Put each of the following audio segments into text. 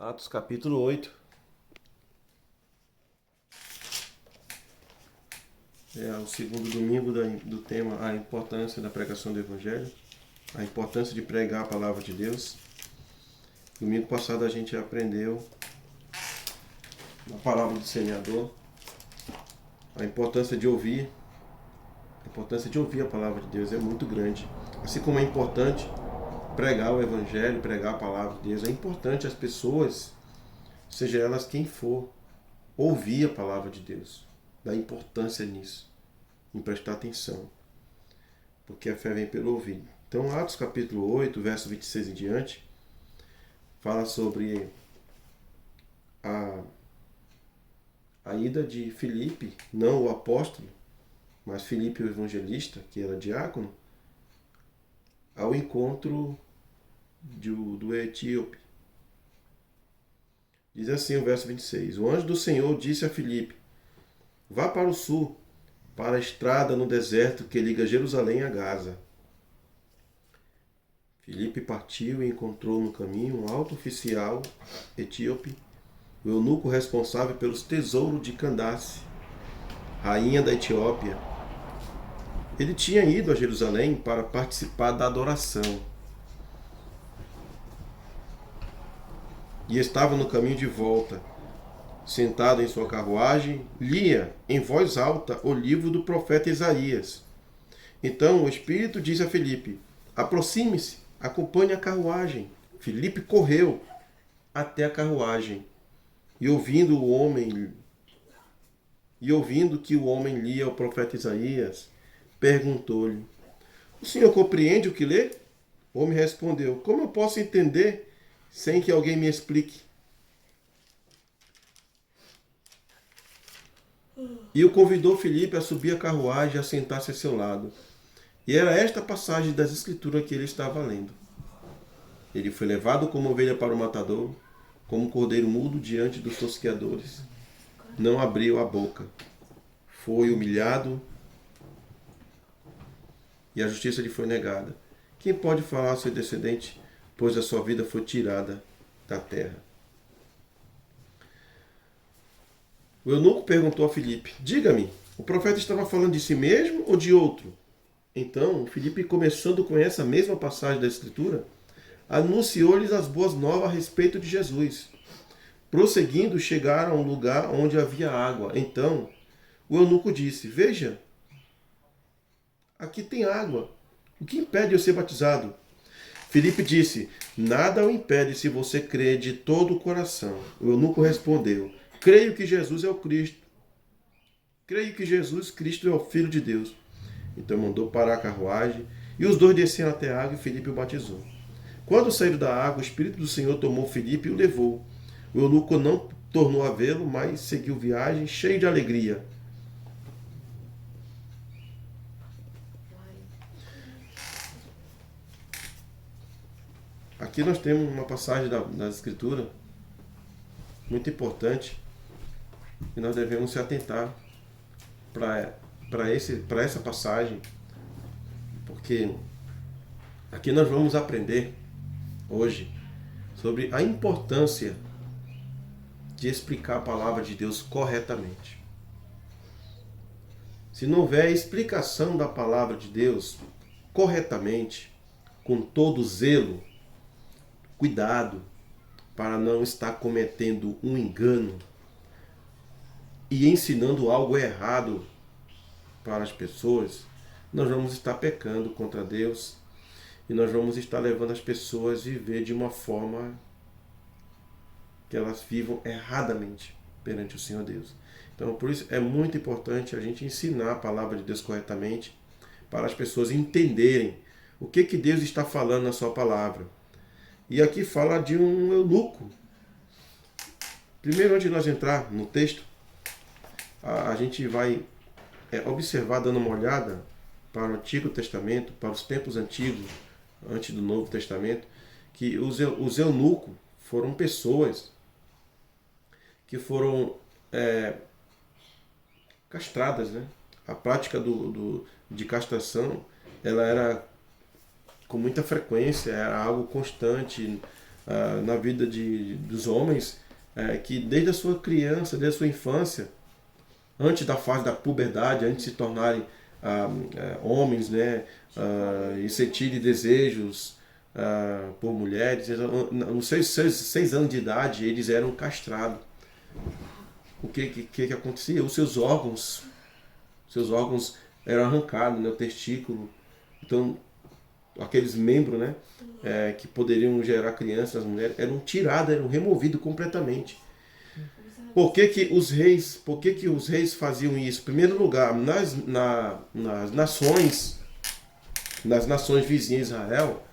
Atos capítulo 8. É o segundo domingo do tema a importância da pregação do Evangelho, a importância de pregar a palavra de Deus. Domingo passado a gente aprendeu na palavra do semeador a importância de ouvir. A importância de ouvir a palavra de Deus é muito grande. Assim como é importante pregar o Evangelho, pregar a palavra de Deus, é importante as pessoas, seja elas quem for, ouvir a palavra de Deus. Dá importância nisso, em prestar atenção, porque a fé vem pelo ouvir. Então, Atos capítulo 8, verso 26 em diante, fala sobre a ida de Filipe, não o apóstolo, mas Filipe o evangelista, que era diácono, ao encontro do etíope. Diz assim o verso 26: O anjo do Senhor disse a Filipe: Vá para o sul, para a estrada no deserto que liga Jerusalém a Gaza. Filipe partiu e encontrou no caminho um alto oficial etíope, o eunuco responsável pelos tesouros de Candace, rainha da Etiópia. Ele tinha ido a Jerusalém para participar da adoração e estava no caminho de volta. Sentado em sua carruagem, lia em voz alta o livro do profeta Isaías. Então o Espírito disse a Filipe: Aproxime-se, acompanhe a carruagem. Filipe correu até a carruagem e ouvindo que o homem lia o profeta Isaías, perguntou-lhe: O senhor compreende o que lê? O homem respondeu: Como eu posso entender sem que alguém me explique? E o convidou Filipe a subir a carruagem e a sentar-se a seu lado. E era esta passagem das Escrituras que ele estava lendo. Ele foi levado como ovelha para o matador, como um cordeiro mudo diante dos tosqueadores. Não abriu a boca. Foi humilhado e a justiça lhe foi negada. Quem pode falar ao seu descendente, pois a sua vida foi tirada da terra? O eunuco perguntou a Filipe: Diga-me, o profeta estava falando de si mesmo ou de outro? Então, Filipe, começando com essa mesma passagem da Escritura, anunciou-lhes as boas novas a respeito de Jesus. Prosseguindo, chegaram a um lugar onde havia água. Então, o eunuco disse: Veja, aqui tem água. O que impede eu ser batizado? Filipe disse: Nada o impede se você crê de todo o coração. O eunuco respondeu: Creio que Jesus é o Cristo. Creio que Jesus Cristo é o Filho de Deus. Então mandou parar a carruagem e os dois desceram até a água e Filipe o batizou. Quando saíram da água, o Espírito do Senhor tomou Filipe e o levou. O eunuco não tornou a vê-lo, mas seguiu viagem cheio de alegria. Aqui nós temos uma passagem da Escritura muito importante e nós devemos se atentar para essa passagem, porque aqui nós vamos aprender hoje sobre a importância de explicar a palavra de Deus corretamente. Se não houver explicação da palavra de Deus corretamente, com todo zelo, cuidado para não estar cometendo um engano e ensinando algo errado para as pessoas, nós vamos estar pecando contra Deus e nós vamos estar levando as pessoas a viver de uma forma que elas vivam erradamente perante o Senhor Deus. Então, por isso é muito importante a gente ensinar a palavra de Deus corretamente para as pessoas entenderem o que Deus está falando na sua palavra. E aqui fala de um eunuco. Primeiro, antes de nós entrar no texto, a gente vai observar, dando uma olhada para o Antigo Testamento, para os tempos antigos, antes do Novo Testamento, que os eunucos foram pessoas que foram castradas, né? A prática de castração, ela era com muita frequência, era algo constante na vida dos homens, que desde a sua criança, desde a sua infância, antes da fase da puberdade, antes de se tornarem homens, né, e sentirem desejos por mulheres, nos seus 6 anos de idade, eles eram castrados. O que acontecia? Os seus órgãos eram arrancados, né, o testículo. Então, aqueles membros, né, que poderiam gerar crianças, as mulheres, eram tirados, eram removidos completamente. Por que os reis faziam isso? Em primeiro lugar, nas nações vizinhas de Israel,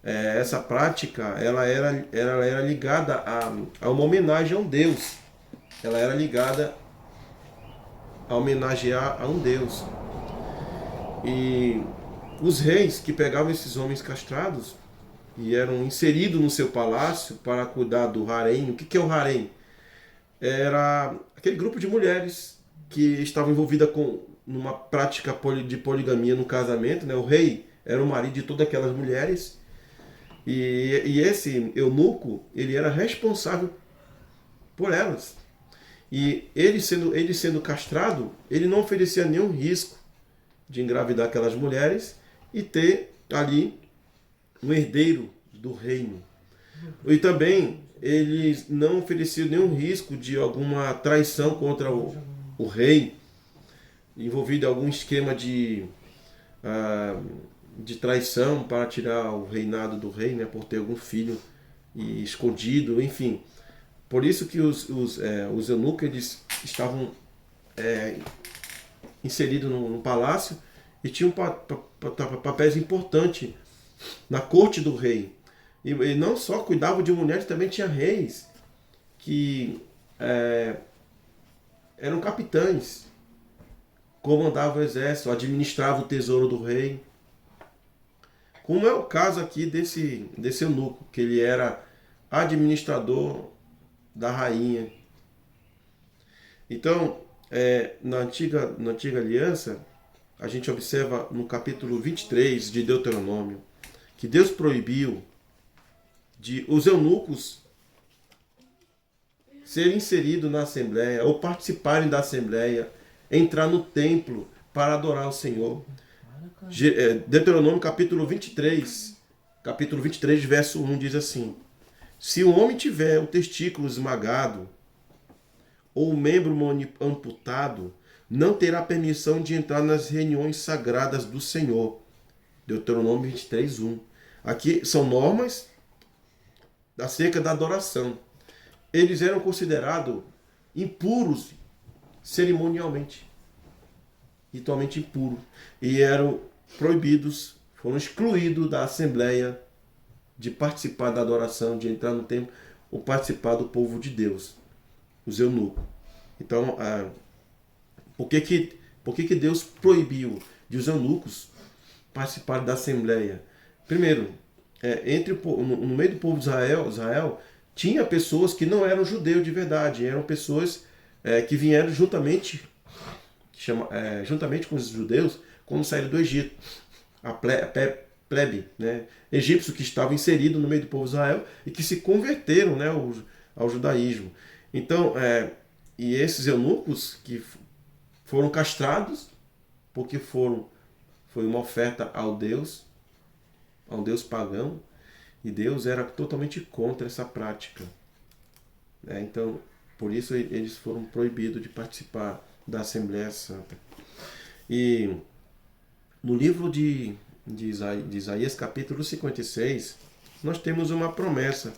essa prática ela era ligada a uma homenagem a um Deus. Ela era ligada a homenagear a um Deus. E os reis que pegavam esses homens castrados e eram inseridos no seu palácio para cuidar do harém. O que é o harém? Era aquele grupo de mulheres que estavam envolvidas numa prática de poligamia no casamento, né? O rei era o marido de todas aquelas mulheres e esse eunuco, ele era responsável por elas. E ele sendo castrado, ele não oferecia nenhum risco de engravidar aquelas mulheres e ter ali um herdeiro do reino. E também eles não ofereciam nenhum risco de alguma traição contra o rei, envolvido em algum esquema de traição para tirar o reinado do rei, né, por ter algum filho escondido, enfim. Por isso que os eunucos, eles estavam inseridos no palácio e tinham papéis importantes na corte do rei. E não só cuidavam de mulheres, também tinha reis que eram capitães, comandavam o exército, administravam o tesouro do rei. Como é o caso aqui desse eunuco, que ele era administrador da rainha. Então, na antiga aliança, a gente observa no capítulo 23 de Deuteronômio que Deus proibiu de os eunucos serem inseridos na Assembleia ou participarem da Assembleia, entrar no templo para adorar o Senhor. Deuteronômio capítulo 23, verso 1 diz assim: se o homem tiver o testículo esmagado ou o membro amputado, não terá permissão de entrar nas reuniões sagradas do Senhor. Deuteronômio 23, 1. Aqui são normas acerca da adoração. Eles eram considerados impuros cerimonialmente, ritualmente impuros, e eram proibidos, foram excluídos da Assembleia de participar da adoração, de entrar no templo ou participar do povo de Deus, os eunucos. Então, por que Deus proibiu de os eunucos participarem da Assembleia? Primeiro, no meio do povo de Israel tinha pessoas que não eram judeus de verdade, eram pessoas que vieram juntamente com os judeus quando saíram do Egito. A plebe, né? Egípcios que estavam inseridos no meio do povo de Israel e que se converteram, né, ao judaísmo. Então, e esses eunucos que foram castrados porque foi uma oferta ao Deus, a um Deus pagão, e Deus era totalmente contra essa prática. Então, por isso eles foram proibidos de participar da Assembleia Santa. E no livro de Isaías, capítulo 56, nós temos uma promessa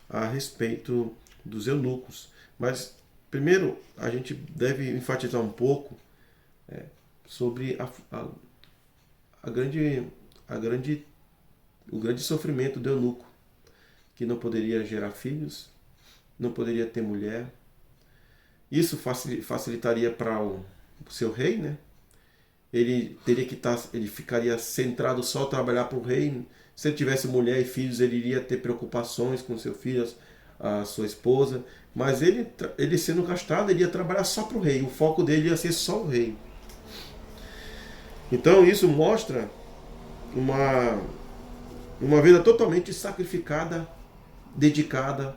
a respeito dos eunucos. Mas, primeiro, a gente deve enfatizar um pouco sobre o grande sofrimento do eunuco, que não poderia gerar filhos, não poderia ter mulher. Isso facilitaria para o seu rei, né? Ele ficaria centrado só a trabalhar para o rei. Se ele tivesse mulher e filhos, ele iria ter preocupações com seu filho, a sua esposa. Mas ele sendo castrado, ele ia trabalhar só para o rei. O foco dele ia ser só o rei. Então isso mostra uma vida totalmente sacrificada dedicada,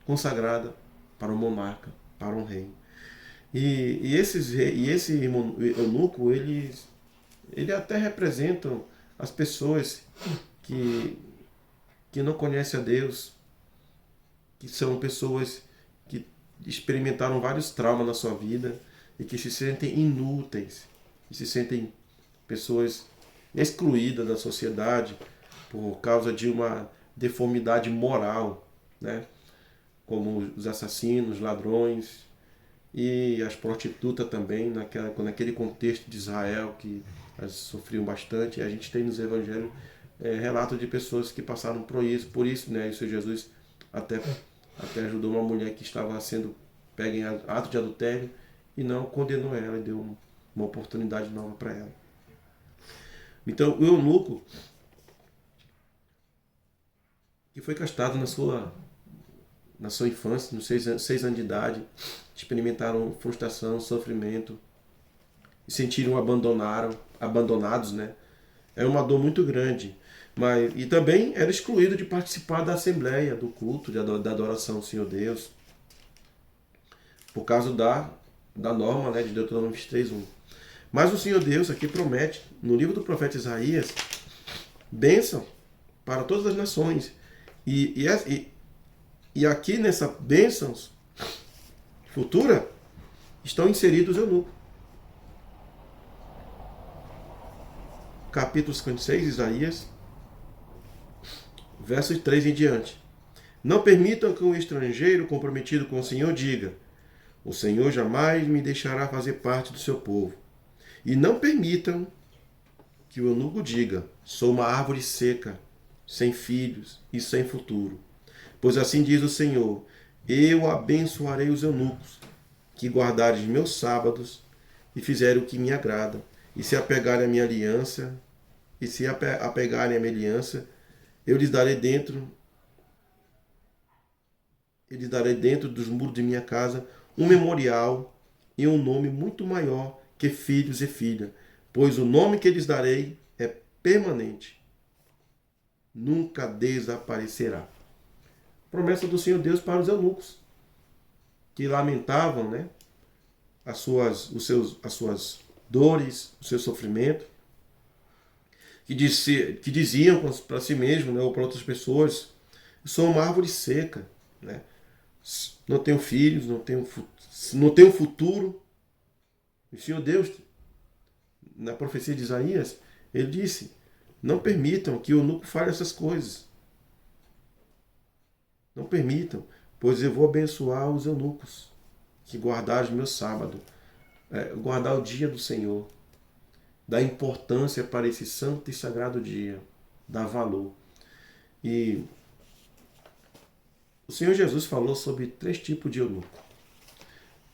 consagrada para o monarca, para um rei. E esse eunuco, ele até representam as pessoas que, que não conhecem a Deus, que são pessoas que experimentaram vários traumas na sua vida e que se sentem inúteis, que se sentem pessoas excluídas da sociedade por causa de uma deformidade moral, né? Como os assassinos, ladrões e as prostitutas também, naquele contexto de Israel que elas sofriam bastante. E a gente tem nos evangelhos relatos de pessoas que passaram por isso, né? E o Senhor Jesus até ajudou uma mulher que estava sendo pega em ato de adultério e não condenou ela e deu uma oportunidade nova para ela. Então, o eunuco, que foi castrado na sua infância, nos 6 anos de idade, experimentaram frustração, sofrimento, e sentiram abandonados, né? É uma dor muito grande. E também era excluído de participar da assembleia, do culto, da adoração ao Senhor Deus, por causa da norma, né, de Deuteronômio 23:1. Mas o Senhor Deus aqui promete, no livro do profeta Isaías, bênção para todas as nações. E aqui nessa bênção futura estão inseridos os eunucos. Capítulo 56, Isaías, versos 3 em diante. Não permitam que um estrangeiro comprometido com o Senhor diga: o Senhor jamais me deixará fazer parte do seu povo. E não permitam que o eunuco diga: sou uma árvore seca, sem filhos e sem futuro. Pois assim diz o Senhor: eu abençoarei os eunucos, que guardarem meus sábados e fizerem o que me agrada, e se apegarem à minha aliança, eu lhes darei dentro dos muros de minha casa um memorial e um nome muito maior que filhos e filhas, pois o nome que lhes darei é permanente, nunca desaparecerá. Promessa do Senhor Deus para os eunucos, que lamentavam, né, as suas dores, o seu sofrimento, que diziam para si mesmo, né, ou para outras pessoas: eu sou uma árvore seca, né, não tenho filhos, não tenho futuro. O Senhor Deus, na profecia de Isaías, ele disse: não permitam que o eunuco fale essas coisas. Não permitam, pois eu vou abençoar os eunucos que guardarem o meu sábado, guardar o dia do Senhor, dar importância para esse santo e sagrado dia, dar valor. E o Senhor Jesus falou sobre 3 tipos de eunuco.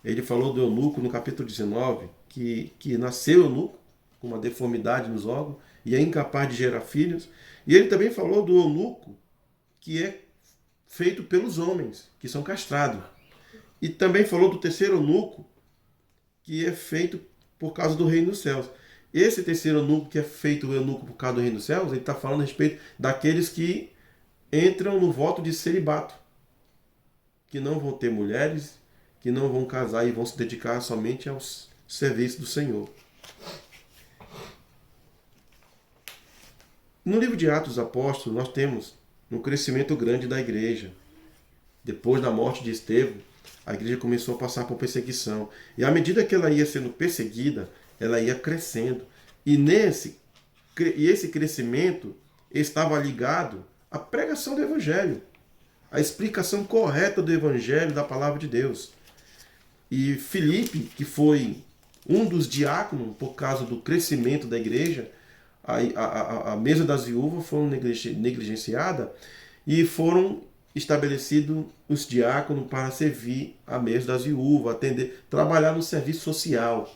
Ele falou do eunuco no capítulo 19, que nasceu eunuco, com uma deformidade nos órgãos, e é incapaz de gerar filhos. E ele também falou do eunuco que é feito pelos homens, que são castrados. E também falou do terceiro eunuco, que é feito por causa do reino dos céus. Esse terceiro eunuco, que é feito o eunuco por causa do reino dos céus, ele está falando a respeito daqueles que entram no voto de celibato, que não vão ter mulheres, que não vão casar e vão se dedicar somente aos serviços do Senhor. No livro de Atos dos Apóstolos, nós temos um crescimento grande da igreja. Depois da morte de Estevão, a igreja começou a passar por perseguição. E à medida que ela ia sendo perseguida, ela ia crescendo. E esse crescimento estava ligado à pregação do Evangelho, à explicação correta do Evangelho, da palavra de Deus. E Filipe, que foi um dos diáconos por causa do crescimento da igreja, a mesa das viúvas foi negligenciada e foram estabelecidos os diáconos para servir a mesa das viúvas, atender, trabalhar no serviço social.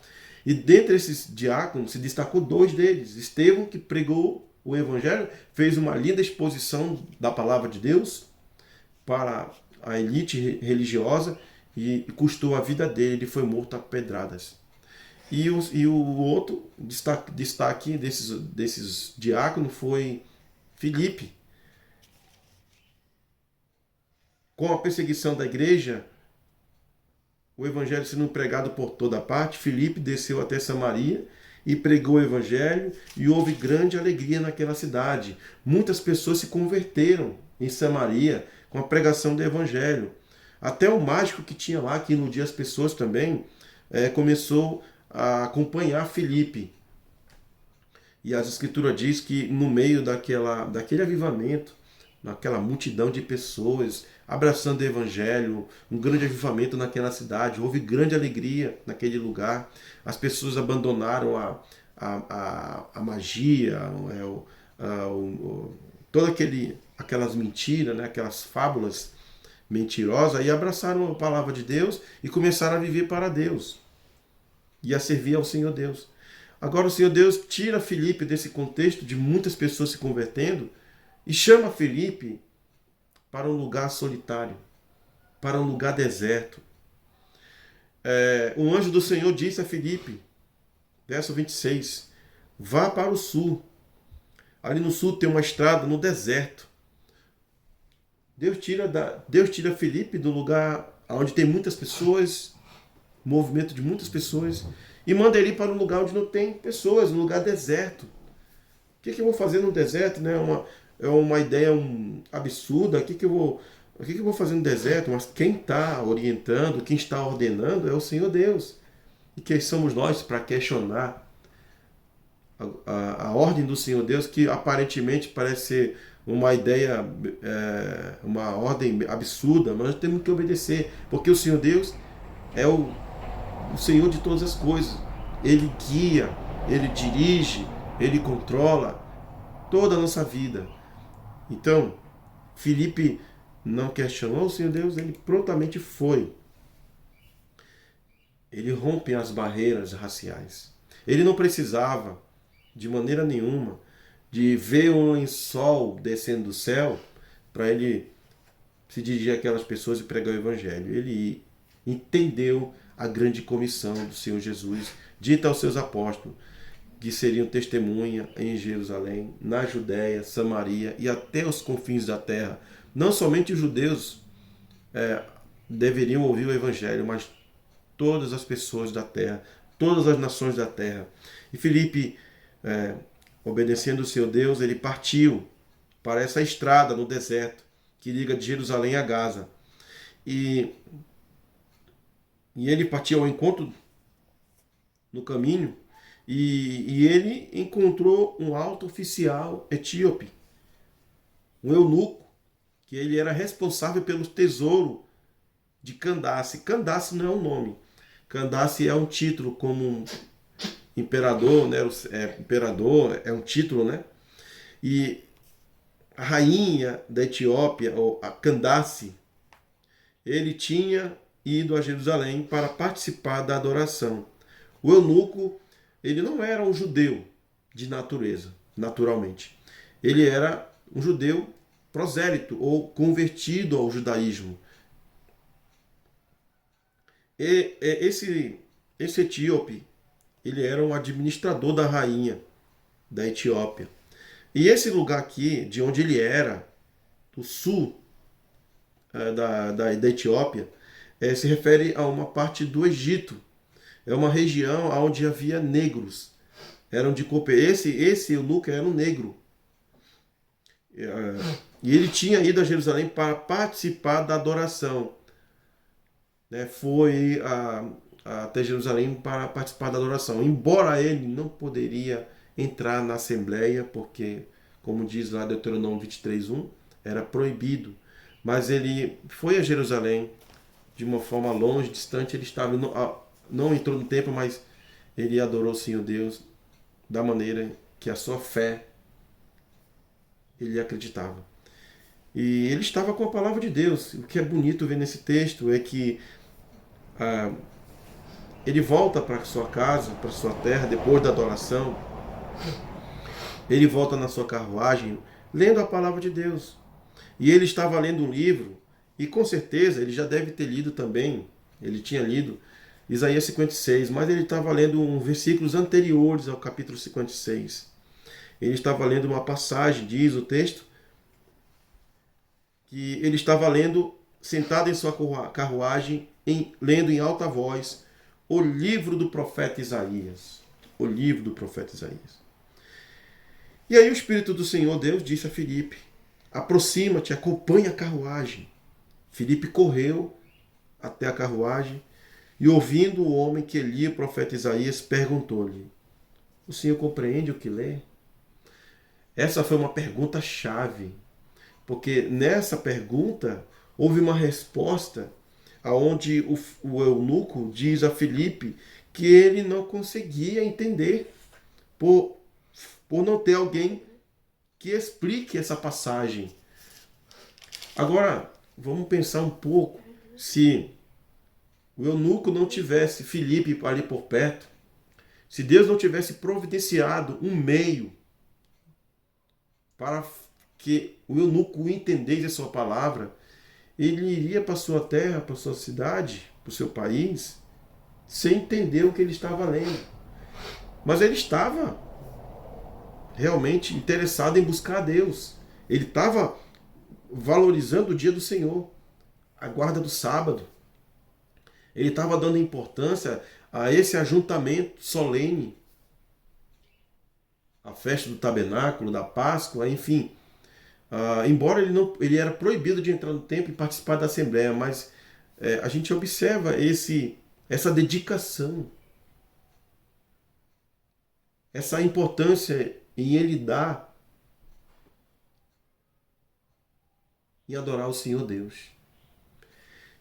E dentre esses diáconos se destacou 2 deles. Estevão, que pregou o Evangelho, fez uma linda exposição da palavra de Deus para a elite religiosa e custou a vida dele. Ele foi morto a pedradas. E o outro destaque desses diáconos foi Filipe, com a perseguição da igreja, o evangelho sendo pregado por toda parte, Filipe desceu até Samaria e pregou o evangelho, e houve grande alegria naquela cidade. Muitas pessoas se converteram em Samaria com a pregação do evangelho. Até o mágico que tinha lá, que iludia as pessoas também, começou a acompanhar Filipe. E as escrituras diz que no meio daquele avivamento, naquela multidão de pessoas abraçando o evangelho, um grande avivamento naquela cidade, houve grande alegria naquele lugar. As pessoas abandonaram a magia, todas aquelas mentiras, né, aquelas fábulas mentirosas, e abraçaram a palavra de Deus e começaram a viver para Deus e a servir ao Senhor Deus. Agora o Senhor Deus tira Filipe desse contexto de muitas pessoas se convertendo e chama Filipe para um lugar solitário, para um lugar deserto. Um anjo do Senhor disse a Filipe, verso 26, vá para o sul. Ali no sul tem uma estrada no deserto. Deus tira Filipe do lugar onde tem muitas pessoas, movimento de muitas pessoas, e manda ele para um lugar onde não tem pessoas, um lugar deserto. O que eu vou fazer no deserto? Né? É uma ideia absurda. O que eu vou fazer no deserto? Mas quem está orientando, quem está ordenando é o Senhor Deus. E quem somos nós para questionar a ordem do Senhor Deus, que aparentemente parece ser uma ideia, uma ordem absurda, mas nós temos que obedecer, porque o Senhor Deus é o Senhor de todas as coisas. Ele guia, Ele dirige, Ele controla toda a nossa vida. Então, Filipe não questionou o Senhor Deus, ele prontamente foi. Ele rompe as barreiras raciais. Ele não precisava, de maneira nenhuma, de ver um lençol descendo do céu para ele se dirigir àquelas pessoas e pregar o evangelho. Ele entendeu a grande comissão do Senhor Jesus, dita aos seus apóstolos, que seriam testemunha em Jerusalém, na Judéia, Samaria e até os confins da terra. Não somente os judeus deveriam ouvir o evangelho, mas todas as pessoas da terra, todas as nações da terra. E Filipe, obedecendo o seu Deus, ele partiu para essa estrada no deserto que liga de Jerusalém a Gaza. E ele partiu ao encontro no caminho, e ele encontrou um alto oficial etíope, um eunuco, que ele era responsável pelo tesouro de Candace. Candace não é um nome. Candace é um título como um imperador, né? Imperador é um título, né? E a rainha da Etiópia, ou a Candace, ele tinha ido a Jerusalém para participar da adoração. O eunuco, ele não era um judeu de natureza, naturalmente. Ele era um judeu prosélito ou convertido ao judaísmo. E esse etíope, ele era um administrador da rainha da Etiópia. E esse lugar aqui, de onde ele era, do sul da Etiópia, se refere a uma parte do Egito. É uma região onde havia negros. Eram de cor. Esse eunuco era um negro. E ele tinha ido a Jerusalém para participar da adoração. Foi até Jerusalém para participar da adoração. Embora ele não poderia entrar na Assembleia, porque, como diz lá Deuteronômio 23:1, era proibido. Mas ele foi a Jerusalém de uma forma longe, distante. Ele estava, não entrou no templo, mas ele adorou o Senhor Deus da maneira que a sua fé ele acreditava. E ele estava com a palavra de Deus. O que é bonito ver nesse texto é que ele volta para sua casa, para sua terra, depois da adoração. Ele volta na sua carruagem, lendo a palavra de Deus. E ele estava lendo um livro, e com certeza ele já deve ter lido também, ele tinha lido Isaías 56, mas ele estava lendo versículos anteriores ao capítulo 56. Ele estava lendo uma passagem, diz o texto, que ele estava lendo sentado em sua carruagem, lendo em alta voz o livro do profeta Isaías. O livro do profeta Isaías. E aí o Espírito do Senhor Deus disse a Filipe: aproxima-te, acompanha a carruagem. Filipe correu até a carruagem e, ouvindo o homem que lia o profeta Isaías, perguntou-lhe: o senhor compreende o que lê? Essa foi uma pergunta-chave, porque nessa pergunta houve uma resposta aonde o eunuco diz a Filipe que ele não conseguia entender por não ter alguém que explique essa passagem. Agora, vamos pensar um pouco, se o eunuco não tivesse Filipe ali por perto, se Deus não tivesse providenciado um meio para que o eunuco entendesse a sua palavra, ele iria para a sua terra, para a sua cidade, para o seu país, sem entender o que ele estava lendo. Mas ele estava realmente interessado em buscar a Deus. Ele estava valorizando o dia do Senhor, a guarda do sábado. Ele estava dando importância a esse ajuntamento solene, a festa do tabernáculo, da Páscoa, enfim. Embora ele era proibido de entrar no templo e participar da assembleia, mas a gente observa essa dedicação, essa importância em ele dar e adorar o Senhor Deus.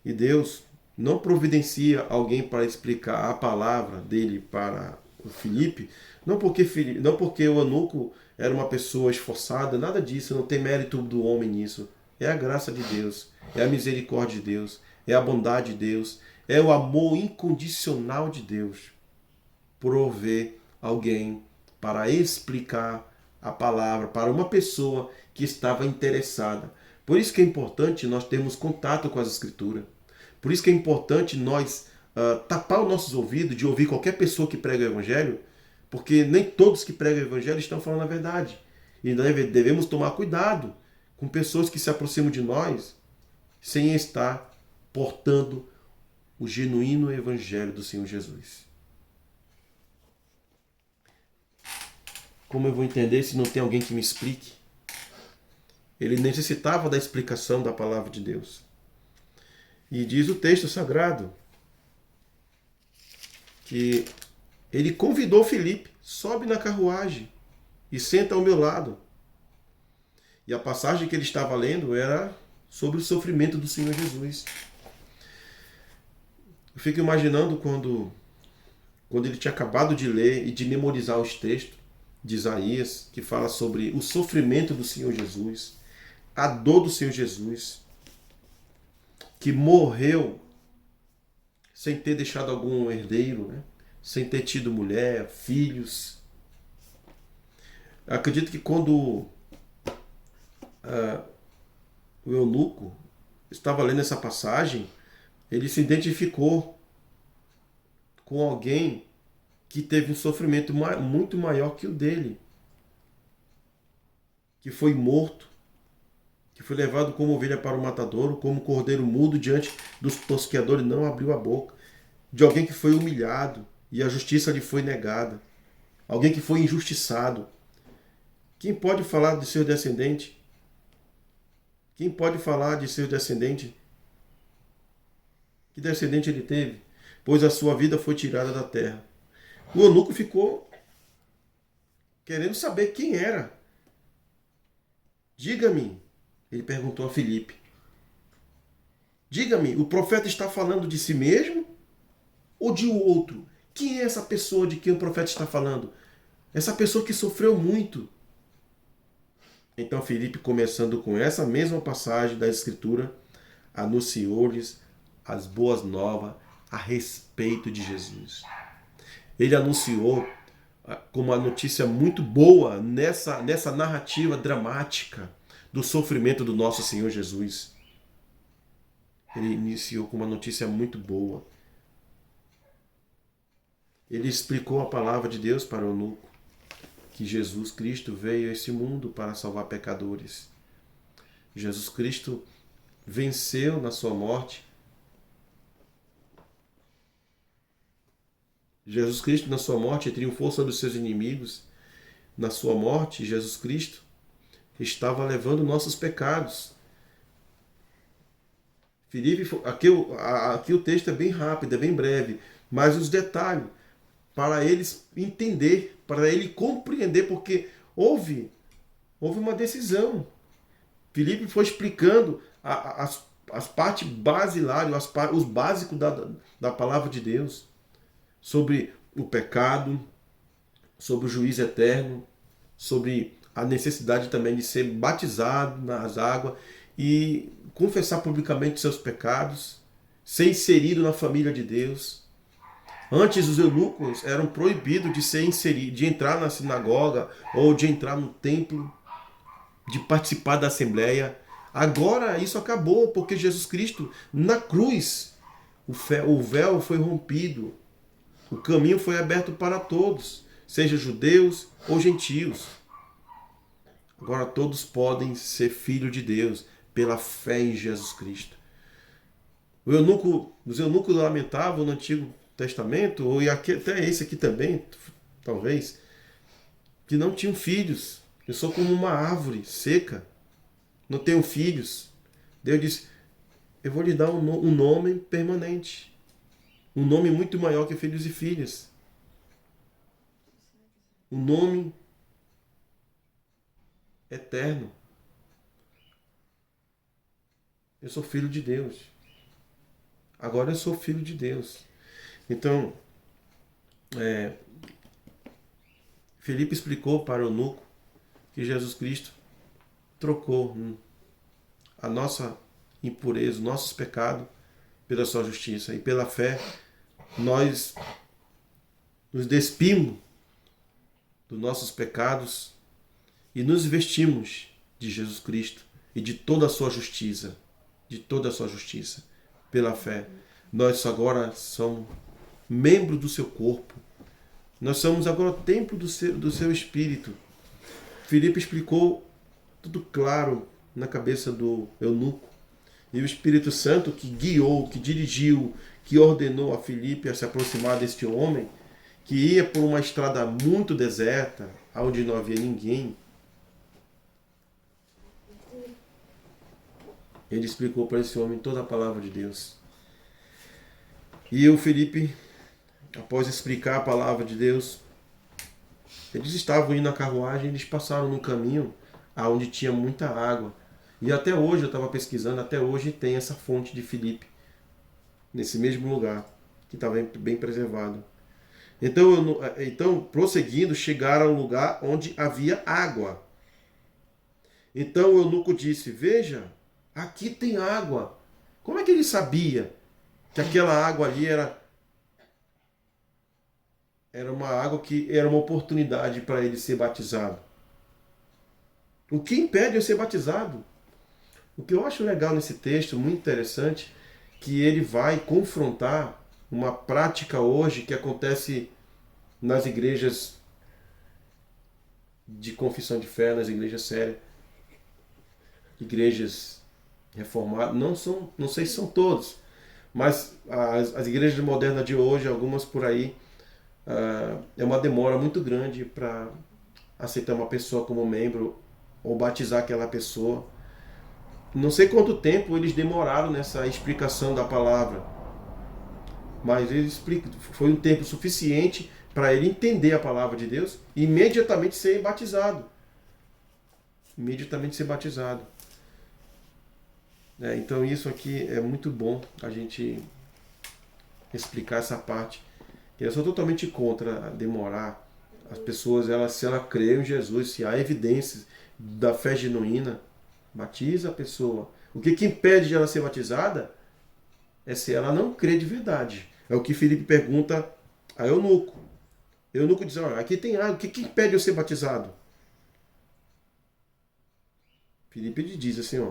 E Deus não providencia alguém para explicar a palavra dele para o Filipe, não porque o eunuco era uma pessoa esforçada, nada disso, não tem mérito do homem nisso. É a graça de Deus, é a misericórdia de Deus, é a bondade de Deus, é o amor incondicional de Deus. Prover alguém para explicar a palavra para uma pessoa que estava interessada. Por isso que é importante nós termos contato com as Escrituras. Por isso que é importante nós tapar os nossos ouvidos de ouvir qualquer pessoa que prega o Evangelho, porque nem todos que pregam o Evangelho estão falando a verdade. E devemos tomar cuidado com pessoas que se aproximam de nós sem estar portando o genuíno Evangelho do Senhor Jesus. Como eu vou entender se não tem alguém que me explique? Ele necessitava da explicação da palavra de Deus. E diz o texto sagrado que ele convidou Filipe: sobe na carruagem e senta ao meu lado. E a passagem que ele estava lendo era sobre o sofrimento do Senhor Jesus. Eu fico imaginando quando ele tinha acabado de ler e de memorizar os textos de Isaías, que fala sobre o sofrimento do Senhor Jesus, a dor do Senhor Jesus, que morreu sem ter deixado algum herdeiro, né? Sem ter tido mulher, filhos. Acredito que quando o eunuco estava lendo essa passagem, ele se identificou com alguém que teve um sofrimento muito maior que o dele, que foi morto, que foi levado como ovelha para o matadouro, como cordeiro mudo diante dos tosqueadores, não abriu a boca, de alguém que foi humilhado e a justiça lhe foi negada, alguém que foi injustiçado. Quem pode falar de seu descendente? Quem pode falar de seu descendente? Que descendente ele teve? Pois a sua vida foi tirada da terra. O eunuco ficou querendo saber quem era. Diga-me, ele perguntou a Filipe. Diga-me, o profeta está falando de si mesmo ou de outro? Quem é essa pessoa de quem o profeta está falando? Essa pessoa que sofreu muito. Então Filipe, começando com essa mesma passagem da Escritura, anunciou-lhes as boas novas a respeito de Jesus. Ele anunciou como uma notícia muito boa nessa narrativa dramática do sofrimento do nosso Senhor Jesus. Ele iniciou com uma notícia muito boa. Ele explicou a palavra de Deus para o eunuco, que Jesus Cristo veio a esse mundo para salvar pecadores. Jesus Cristo venceu na sua morte. Jesus Cristo, na sua morte, triunfou sobre os seus inimigos. Na sua morte, Jesus Cristo estava levando nossos pecados. Filipe, aqui o texto é bem rápido, é bem breve, mas os detalhes, para eles entender, para ele compreender, porque houve uma decisão. Filipe foi explicando as partes basilares, os básicos da palavra de Deus, sobre o pecado, sobre o juízo eterno, sobre a necessidade também de ser batizado nas águas e confessar publicamente seus pecados, ser inserido na família de Deus. Antes os eunucos eram proibidos de ser inserido, de entrar na sinagoga ou de entrar no templo, de participar da assembleia. Agora isso acabou, porque Jesus Cristo, na cruz, o véu foi rompido, o caminho foi aberto para todos, seja judeus ou gentios. Agora todos podem ser filhos de Deus pela fé em Jesus Cristo. Os eunucos lamentavam no Antigo Testamento, e até esse aqui também, talvez, que não tinham filhos. Eu sou como uma árvore seca, não tenho filhos. Deus disse, eu vou lhe dar um nome permanente. Um nome muito maior que filhos e filhas. Um nome eterno. Eu sou filho de Deus. Agora eu sou filho de Deus. Então, Filipe explicou para o eunuco que Jesus Cristo trocou a nossa impureza, nossos pecados, pela sua justiça. E pela fé, nós nos despimos dos nossos pecados e nos vestimos de Jesus Cristo e de toda a sua justiça. De toda a sua justiça. Pela fé. Nós agora somos membros do seu corpo. Nós somos agora o templo do seu espírito. Filipe explicou tudo claro na cabeça do eunuco. E o Espírito Santo que guiou, que dirigiu, que ordenou a Filipe a se aproximar deste homem, que ia por uma estrada muito deserta, onde não havia ninguém. Ele explicou para esse homem toda a palavra de Deus. E o Filipe, após explicar a palavra de Deus, eles estavam indo na carruagem, eles passaram no caminho onde tinha muita água. E até hoje, eu estava pesquisando, até hoje tem essa fonte de Filipe, nesse mesmo lugar, que estava bem preservado. Então, prosseguindo, chegaram a um lugar onde havia água. Então o eunuco disse, veja, aqui tem água. Como é que ele sabia que aquela água ali era uma água que era uma oportunidade para ele ser batizado? O que impede eu ser batizado? O que eu acho legal nesse texto, muito interessante, que ele vai confrontar uma prática hoje que acontece nas igrejas de confissão de fé, nas igrejas sérias, igrejas reformadas, não sei se são todos, mas as igrejas modernas de hoje, algumas por aí, é uma demora muito grande para aceitar uma pessoa como membro ou batizar aquela pessoa. Não sei quanto tempo eles demoraram nessa explicação da palavra, mas foi um tempo suficiente para ele entender a palavra de Deus e imediatamente ser batizado. Imediatamente ser batizado. Então isso aqui é muito bom a gente explicar essa parte. Eu sou totalmente contra demorar. As pessoas, se ela crê em Jesus, se há evidências da fé genuína, batiza a pessoa. O que impede de ela ser batizada é se ela não crê de verdade. É o que Filipe pergunta a eunuco. Eunuco diz, aqui tem água, o que impede eu ser batizado? Filipe lhe diz assim,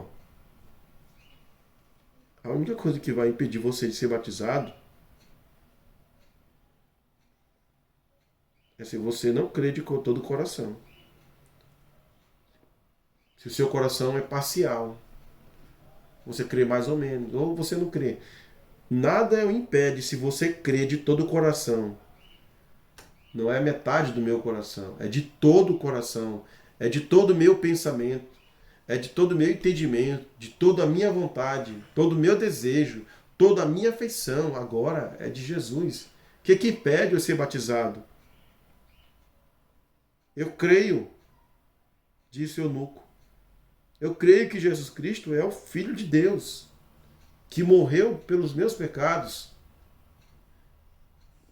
a única coisa que vai impedir você de ser batizado é se você não crê de todo o coração. Se o seu coração é parcial. Você crê mais ou menos, ou você não crê. Nada o impede se você crê de todo o coração. Não é metade do meu coração, é de todo o coração, é de todo o meu pensamento, é de todo o meu entendimento, de toda a minha vontade, todo o meu desejo, toda a minha afeição agora é de Jesus. O que impede eu ser batizado? Eu creio, disse o eunuco. Eu creio que Jesus Cristo é o Filho de Deus, que morreu pelos meus pecados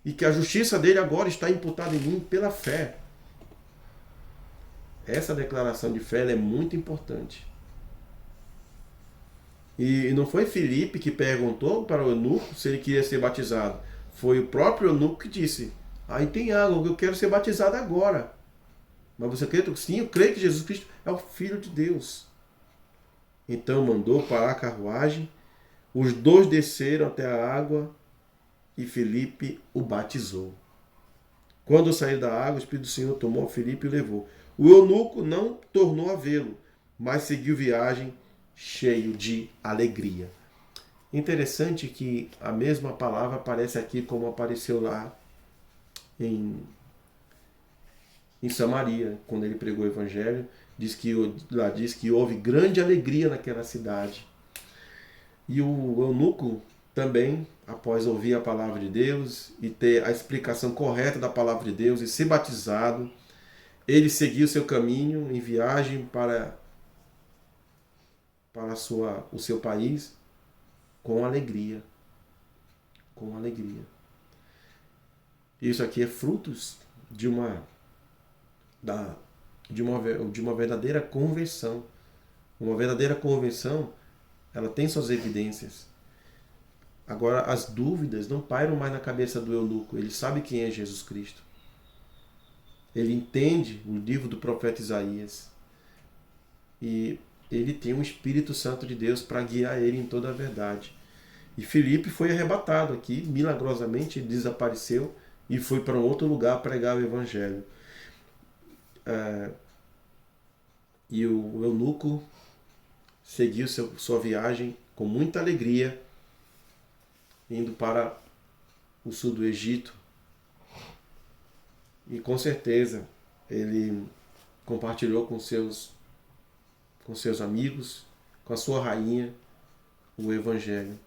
e que a justiça dele agora está imputada em mim pela fé. Essa declaração de fé é muito importante. E não foi Filipe que perguntou para o eunuco se ele queria ser batizado. Foi o próprio eunuco que disse: aí tem água, eu quero ser batizado agora. Mas você crê? Sim, eu creio que Jesus Cristo é o Filho de Deus. Então mandou parar a carruagem, os dois desceram até a água e Filipe o batizou. Quando saiu da água, o Espírito do Senhor tomou Filipe e o levou. O eunuco não tornou a vê-lo, mas seguiu viagem cheio de alegria. Interessante que a mesma palavra aparece aqui como apareceu lá em Samaria, quando ele pregou o evangelho. Lá diz que houve grande alegria naquela cidade. E o eunuco também, após ouvir a palavra de Deus e ter a explicação correta da palavra de Deus e ser batizado, ele seguiu seu caminho em viagem para o seu país com alegria. Com alegria. Isso aqui é frutos de uma verdadeira conversão. Uma verdadeira conversão, ela tem suas evidências. Agora, as dúvidas não pairam mais na cabeça do eunuco. Ele sabe quem é Jesus Cristo. Ele entende o livro do profeta Isaías. E ele tem um Espírito Santo de Deus para guiar ele em toda a verdade. E Filipe foi arrebatado aqui, milagrosamente ele desapareceu e foi para um outro lugar pregar o evangelho. E o eunuco seguiu sua viagem com muita alegria, indo para o sul do Egito. E com certeza ele compartilhou com seus amigos, com a sua rainha, o evangelho.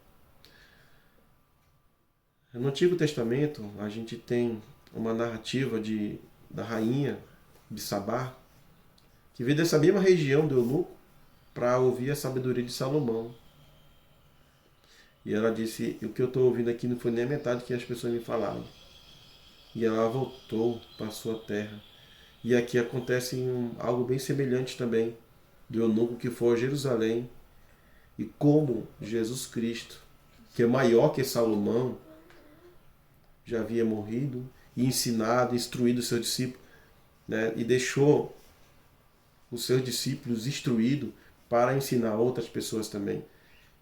No Antigo Testamento a gente tem uma narrativa da rainha de Sabá, que veio dessa mesma região do eunuco para ouvir a sabedoria de Salomão. E ela disse: o que eu estou ouvindo aqui não foi nem a metade que as pessoas me falaram. E ela voltou para a sua terra. E aqui acontece algo bem semelhante também, do eunuco que foi a Jerusalém. E como Jesus Cristo, que é maior que Salomão, já havia morrido e ensinado, instruído os seus discípulos, né? E deixou os seus discípulos instruídos para ensinar outras pessoas também.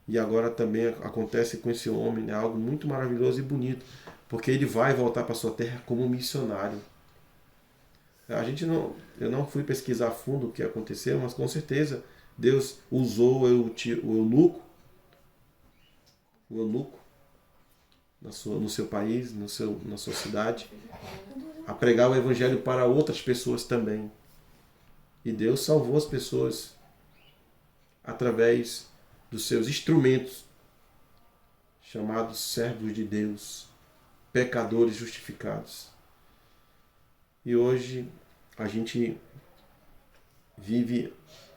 E agora também acontece com esse homem, né? Algo muito maravilhoso e bonito, porque ele vai voltar para sua terra como missionário. Eu não fui pesquisar a fundo o que aconteceu, mas com certeza Deus usou o eunuco no seu país, na sua cidade, a pregar o evangelho para outras pessoas também. E Deus salvou as pessoas através dos seus instrumentos, chamados servos de Deus, pecadores justificados. E hoje a gente vive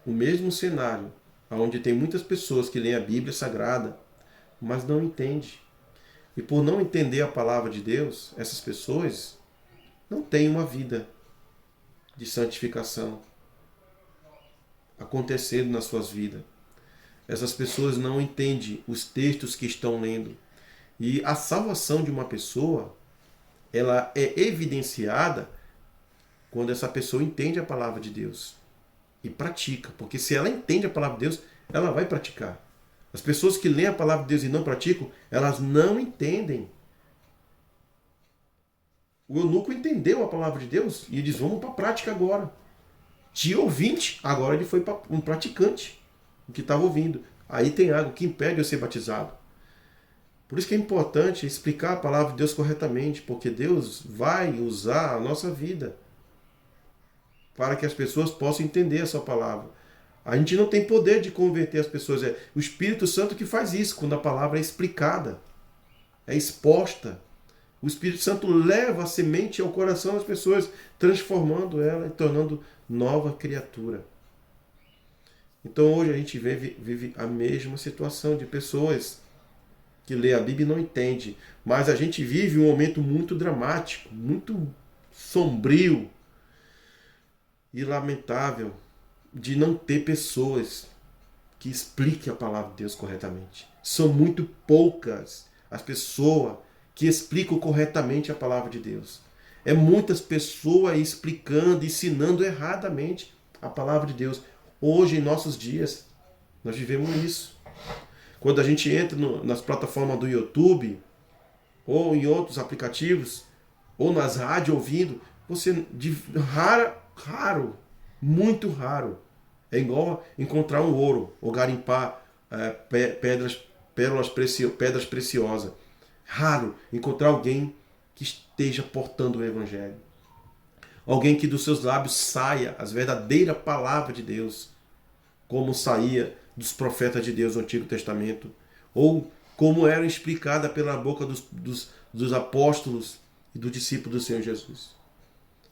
o mesmo cenário, onde tem muitas pessoas que leem a Bíblia Sagrada, mas não entendem. E por não entender a palavra de Deus, essas pessoas não têm uma vida de santificação acontecendo nas suas vidas. Essas pessoas não entendem os textos que estão lendo. E a salvação de uma pessoa, ela é evidenciada quando essa pessoa entende a palavra de Deus e pratica. Porque se ela entende a palavra de Deus, ela vai praticar. As pessoas que leem a palavra de Deus e não praticam, elas não entendem. O eunuco entendeu a palavra de Deus e diz: vamos para a prática agora. De ouvinte, agora ele foi um praticante, o que estava ouvindo. Aí tem algo que impede eu ser batizado. Por isso que é importante explicar a palavra de Deus corretamente, porque Deus vai usar a nossa vida para que as pessoas possam entender a sua palavra. A gente não tem poder de converter as pessoas. É o Espírito Santo que faz isso, quando a palavra é explicada, é exposta. O Espírito Santo leva a semente ao coração das pessoas, transformando ela e tornando nova criatura. Então hoje a gente vive a mesma situação de pessoas que lê a Bíblia e não entende. Mas a gente vive um momento muito dramático, muito sombrio e lamentável de não ter pessoas que expliquem a palavra de Deus corretamente. São muito poucas as pessoas que explicam corretamente a palavra de Deus. É muitas pessoas explicando, ensinando erradamente a palavra de Deus. Hoje, em nossos dias, nós vivemos isso. Quando a gente entra nas plataformas do YouTube, ou em outros aplicativos, ou nas rádios ouvindo, você raro, muito raro. É igual encontrar um ouro, ou garimpar pedras preciosas. Raro encontrar alguém que esteja portando o Evangelho. Alguém que dos seus lábios saia as verdadeiras palavras de Deus, como saía dos profetas de Deus no Antigo Testamento, ou como eram explicadas pela boca dos apóstolos e dos discípulos do Senhor Jesus.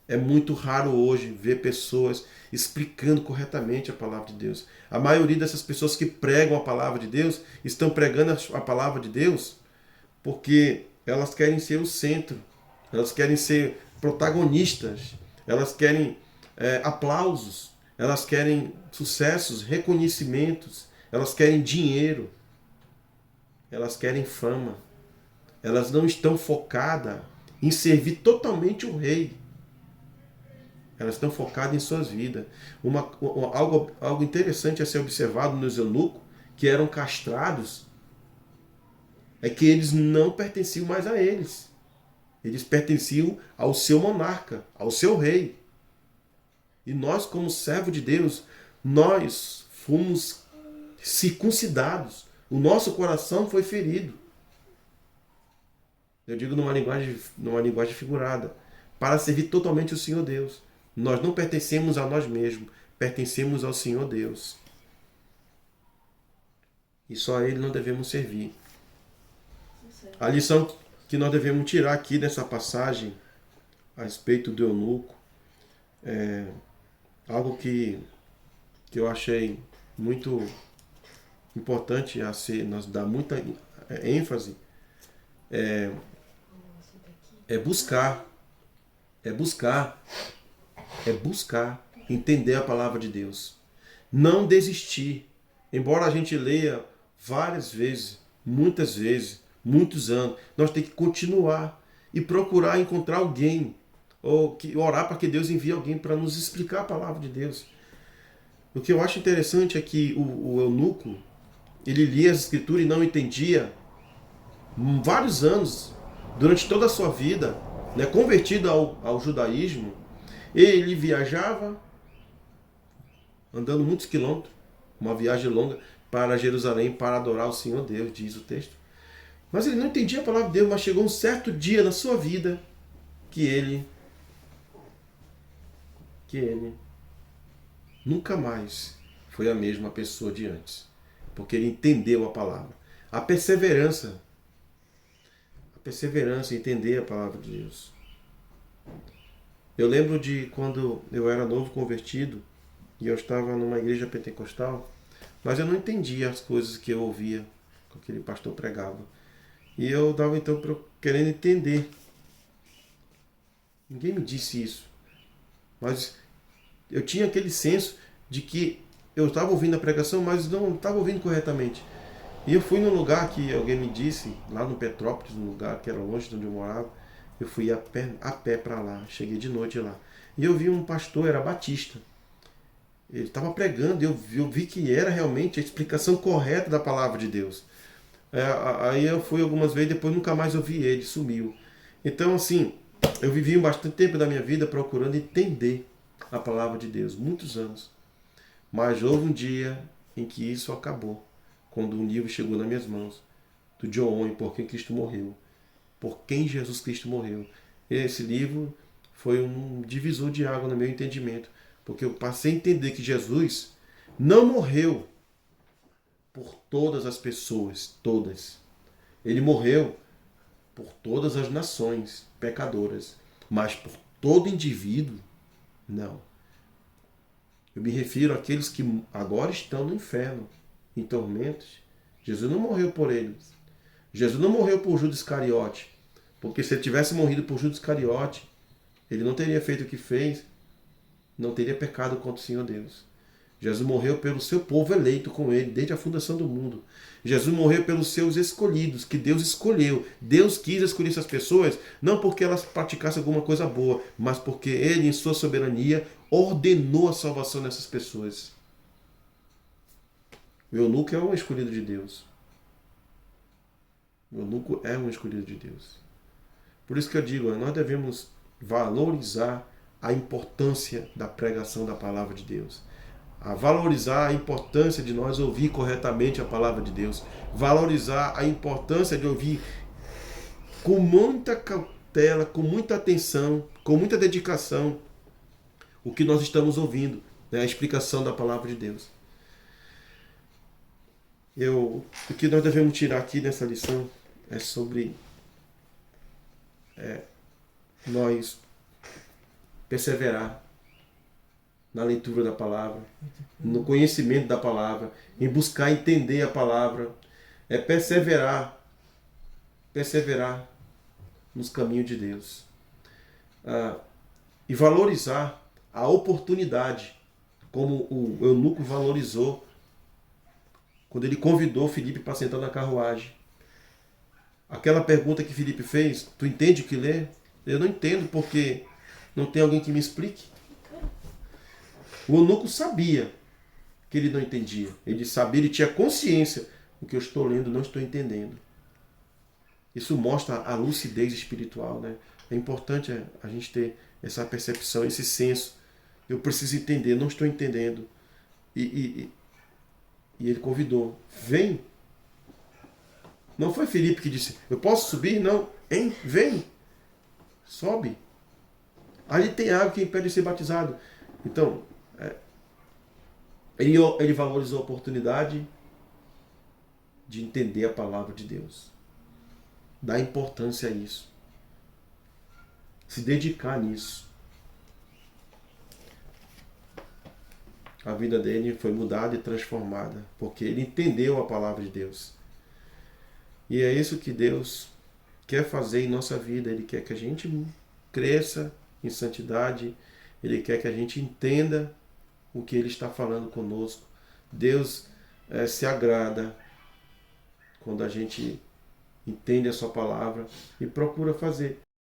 É muito raro hoje ver pessoas explicando corretamente a palavra de Deus. A maioria dessas pessoas que pregam a palavra de Deus estão pregando a palavra de Deus porque elas querem ser o centro, elas querem ser protagonistas, elas querem aplausos, elas querem sucessos, reconhecimentos, elas querem dinheiro, elas querem fama. Elas não estão focadas em servir totalmente o rei. Elas estão focadas em suas vidas. Algo interessante a ser observado nos eunucos, que eram castrados, é que eles não pertenciam mais a eles. Eles pertenciam ao seu monarca, ao seu rei. E nós, como servo de Deus, nós fomos circuncidados. O nosso coração foi ferido. Eu digo numa linguagem figurada. Para servir totalmente o Senhor Deus. Nós não pertencemos a nós mesmos. Pertencemos ao Senhor Deus. E só a Ele não devemos servir. A lição que nós devemos tirar aqui dessa passagem a respeito do eunuco é algo que eu achei muito importante nós dar muita ênfase é buscar entender a palavra de Deus. Não desistir. Embora a gente leia várias vezes, muitas vezes, muitos anos, nós temos que continuar e procurar encontrar alguém, ou orar para que Deus envie alguém para nos explicar a palavra de Deus. O que eu acho interessante é que o eunuco, ele lia as escrituras e não entendia vários anos, durante toda a sua vida, né, convertido ao judaísmo. Ele viajava, andando muitos quilômetros, uma viagem longa, para Jerusalém, para adorar o Senhor Deus, diz o texto. Mas ele não entendia a palavra de Deus, mas chegou um certo dia na sua vida que ele nunca mais foi a mesma pessoa de antes. Porque ele entendeu a palavra. A perseverança em entender a palavra de Deus. Eu lembro de quando eu era novo convertido e eu estava numa igreja pentecostal, mas eu não entendia as coisas que eu ouvia que aquele pastor pregava. E eu estava então querendo entender. Ninguém me disse isso. Mas eu tinha aquele senso de que eu estava ouvindo a pregação, mas não estava ouvindo corretamente. E eu fui num lugar que alguém me disse, lá no Petrópolis, num lugar que era longe de onde eu morava. Eu fui a pé para lá, cheguei de noite lá. E eu vi um pastor, era batista. Ele estava pregando, eu vi que era realmente a explicação correta da palavra de Deus. Aí eu fui algumas vezes, depois nunca mais eu vi ele, sumiu. Então, assim, eu vivi bastante tempo da minha vida procurando entender a palavra de Deus, muitos anos. Mas houve um dia em que isso acabou. quando o livro chegou nas minhas mãos, do John Owen, Por Quem Cristo Morreu. Por quem Jesus Cristo morreu. Esse livro foi um divisor de água no meu entendimento, porque eu passei a entender que Jesus não morreu por todas as pessoas, todas. Ele morreu por todas as nações pecadoras, mas por todo indivíduo, não. Eu me refiro àqueles que agora estão no inferno, em tormentos. Jesus não morreu por eles. Jesus não morreu por Judas Iscariote, porque se ele tivesse morrido por Judas Iscariote, ele não teria feito o que fez, não teria pecado contra o Senhor Deus. Jesus morreu pelo seu povo eleito com ele, desde a fundação do mundo. Jesus morreu pelos seus escolhidos, que Deus escolheu. Deus quis escolher essas pessoas, não porque elas praticassem alguma coisa boa, mas porque ele, em sua soberania, ordenou a salvação dessas pessoas. O eunuco é um escolhido de Deus. O eunuco é um escolhido de Deus. Por isso que eu digo, nós devemos valorizar a importância da pregação da palavra de Deus. A valorizar a importância de nós ouvir corretamente a palavra de Deus. Valorizar a importância de ouvir com muita cautela, com muita atenção, com muita dedicação o que nós estamos ouvindo, né? A explicação da palavra de Deus. O que nós devemos tirar aqui nessa lição é sobre nós perseverar na leitura da palavra, no conhecimento da palavra, em buscar entender a palavra, perseverar nos caminhos de Deus. E valorizar a oportunidade, como o eunuco valorizou quando ele convidou Filipe para sentar na carruagem. Aquela pergunta que Filipe fez, tu entende o que lê? Eu não entendo porque não tem alguém que me explique. O eunuco sabia que ele não entendia. Ele sabia, ele tinha consciência. O que eu estou lendo, não estou entendendo. Isso mostra a lucidez espiritual, né? É importante a gente ter essa percepção, esse senso. Eu preciso entender, não estou entendendo. E ele convidou. Vem. Não foi Filipe que disse, eu posso subir? Não. Hein? Vem. Sobe. Ali tem água que impede de ser batizado. Então, ele valorizou a oportunidade de entender a palavra de Deus. Dá importância a isso. Se dedicar nisso. A vida dele foi mudada e transformada, porque ele entendeu a palavra de Deus. E é isso que Deus quer fazer em nossa vida. Ele quer que a gente cresça em santidade. Ele quer que a gente entenda o que Ele está falando conosco. Deus se agrada quando a gente entende a sua palavra e procura fazer.